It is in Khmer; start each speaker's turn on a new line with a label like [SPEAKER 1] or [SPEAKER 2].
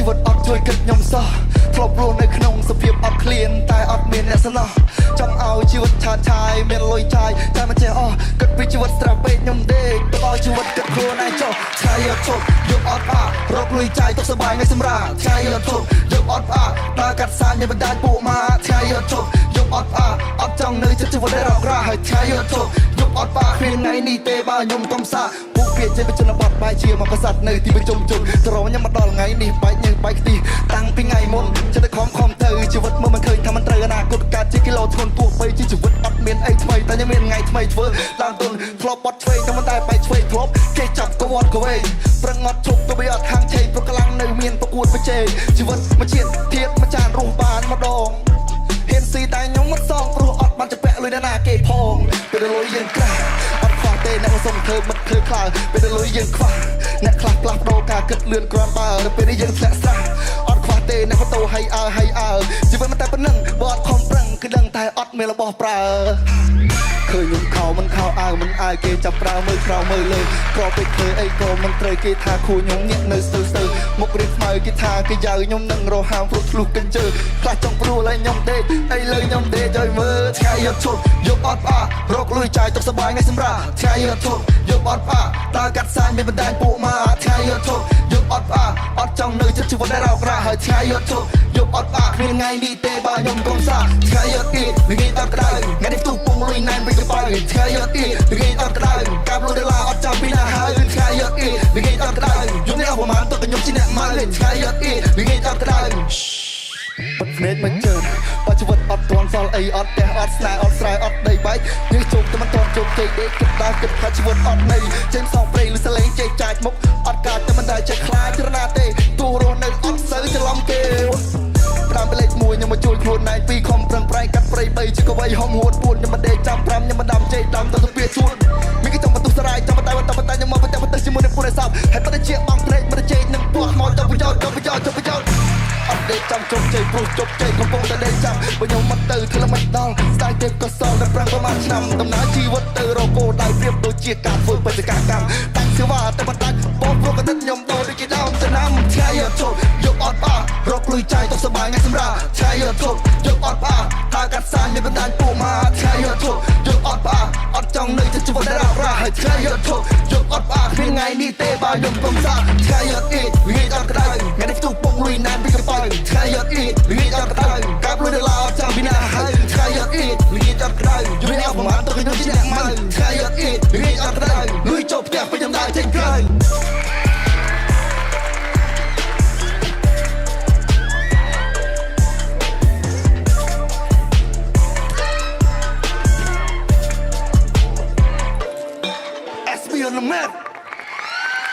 [SPEAKER 1] ជីវិតអត់ជួយគិតខ្ញុំសោះធ្លាប់រស់នៅក្នុងសភាពអត់ឃ្លានតែអត់មានអ្នកស្នោចង់ឲ្យជីវិតឆាតឆាយមានលុយចាយតែមិនចេះអស់គិតពីជីវិតស្រាប់ពេកខ្ញុំដេកទៅឲ្យជីវិតគិតខ្លួនឯងចុះថ្ងៃអត់ឈប់យកអត់ផ្អាករកលុយចាយទុកសប្បាយថ្ងៃសម្រាប់ថ្ងៃអត់ឈប់យកអត់ផ្អាកដើរកាត់សាញមានបណ្ដាញពួកម៉ាថ្ងៃអត់ឈប់យកអត់ផ្អាកអត់ចង់នៅចិត្តជីវិតដែលរករាហើយថ្ងៃអត់ឈប់យកអត់ផ្អាកគ្មានថ្ងៃនេះទេបើខ្ញុំកំសាពួកគេចេះបញ្ជនបទបាយជាមកប្រសាទនៅទីប្រជុំជនទៅរកខ្ញុំមកដល់ថ្ងៃនេះបែកញើសបែកខ្ទិះតាំងពីថ្ងៃមុនចិត្តតែខំទៅជីវិតមើលមិនឃើញថាមិនត្រូវអនាគតកាត់ជាគីឡូធ្ងន់ទោះបីជាជីវិតអត់មានអីថ្មីតែខ្ញុំមានថ្ងៃថ្មីធ្វើឡើងទុនធ្លាប់បត់ឆ្វេងតែមិនតែបែកឆ្វេងធ្លាប់គេចាប់កវត្តកវែងប្រឹងអត់ជប់ទៅវាអត់ខាងឆេងព្រោះកម្លាំងនៅមានប្រកួតប្រជែងជីវិតមួយជាតិធៀបមួយចានរស់បានម្ដងហ៊ានស៊ីតែខ្ញុំមិនសងព្រោះអត់បានចាប់ពាក់លុយណាគេផងពេលលុយយើងក្រាស់អត់ខ្វះទេអ្នកសុំធ្វើមិនធ្វើខ្លាពេលលុយយើងខ្វះអ្នកខ្លះផ្លាស់ប្ដូរការគិតលឿនគ្រាន់បើនៅពេលនេះយើងធ្លាក់ស្រះអត់ខ្វះទេអ្នកបតោហើយជីវិតមិនតែប៉ុណ្្នឹងបើអត់ខំប្រឹងគឺដឹងតែអត់មានរបស់ប្រើឃើញខ្ញុំខោមិនខោអាវមិនអាយគេចាប់ប្រើមើលក្រៅមើលលើក្រពេកធ្វើអីក៏មិនត្រូវគេថាខួរខ្ញុំញាក់នៅស្ទើរមុខរៀបស្មៅគេថាគេយ៉ាវខ្ញុំនឹងរហាមព្រោះធ្លុះកញ្ជើខ្លះចង់ព្រួលឲ្យខ្ញុំដេកអីលើខ្ញុំដេកឲ្យមើលថ្ងៃយកឈប់យកអត់ផ្អាករកលុយចាយទុកសប្បាយថ្ងៃសម្រាប់ថ្ងៃយកឈប់យកអត់ផ្អាកដើរកាត់សាញមានបណ្ដាញពួកម៉ាថ្ងៃយកឈប់យកអត់ផ្អាកអត់ចង់នៅចិត្តជីវិតដែលរោគរាហើយថ្ងៃយកឈប់យកអត់ផ្អាកគ្មានថ្ងៃនេះទេបើខ្ញុំកំសាថ្ងៃយកទីថ្ងៃតក្តៅថ្ងៃនេះទូពងលុយណែនវិញទៅបាយថ្ងៃយកទីថ្ងៃតក្តៅកាប់លុយដុល្លារអត់ចាំពីណាហើយថ្ងៃយកទីថ្ងៃតក្តៅយំនេះអស់ប្រហែលទៅខ្ញុំជាអ្នកម៉ៅថ្ងៃយកទីថ្ងៃតក្តៅបាត់ភ្នែកមិនជើបើជីវិតអត់ទាន់សល់អីអត់ផ្ទះអត់ស្នេហ៍អត់ស្រែអត់ដីបែកយើងជុំតែមិនទាន់ជោគជ័យទេគិតដល់គិតថាជីវិតអត់ន័យចេញសងព្រៃឬសលេងជ័យចាច់មុខអត់កើតតែមិនដែលចេះខ្លាចរណាទេទូរស់នៅអត់សូវច្រឡំគេតាមលេខ1ខ្ញុំមកជួយខ្លួនណៃ2ខំប្រឹងប្រែងកាត់ព្រៃ3ជាកវៃហុំហួតពួនខ្ញុំមិនដេកចាំ5ខ្ញុំមិនដាំជ័យដាំទៅទៅពីជួនមានគេចង់បន្ទុះសរាយចាំតែខ្ញុំមកបន្ទះជាមួយនឹងពួនឯសាប់ហើយប៉ុន្តែជាបងព្រែកមិនជ័យនឹងពោះមកទៅប្រយោជន៍អត់ដេកចាំជោគជ័យព្រោះជោគជ័យកំពុងតែដេកចាំបើខ្ញុំមកទៅធ្វើមិនដល់ស្ដាយទេក៏សល់តែប្រាំងប្រហែលឆ្នាំដំណើរជីវិតទៅរកគោលដៅប្រៀបដូចជាការធ្វើបេសកកម្មតាំងសេវាតែមិនដាច់បងព្រោះកតិតខ្ញុំដូរដូចជាដើមទៅណាំថ្ងៃយកជប់យកអត់ផ្អាករកលុយចាយទុកសប្បាយថ្ងៃសម្រាប់ថ្ងៃយកជប់យកអត់ផ្អាកដើរកាត់សាញមានបណ្ដាញពួកម៉ាថ្ងៃយកជប់យកអត់ផ្អាកអត់ចង់នៅចិត្តជីវិតដែលរោគរាហើយថ្ងៃយកជប់យកអត់ផ្អាកគ្មានថ្ងៃនេះទេបើខ្ញុំកំសាថ្ងៃយកអ៊ីថ្ងៃអត់ក្តៅថ្ងៃនេះទូពងលុយណានពីកប៉ៅថ្ងៃយកអ៊ីថ្ងៃអត់ក្តៅកាប់លុយដុល្លារអត់ចាំពីណាហើយថ្ងៃយកអ៊ីថ្ងៃអត់ក្តៅយល់នេះអស់ប្រហែលទៅខ្ញុំជាអ្នកម៉ៅថ្ងៃយកអ៊ីថ្ងៃអត់ក្តៅលុយចូលផ្ទះពេលខ្ញុំដើរចេញក្រៅon the map.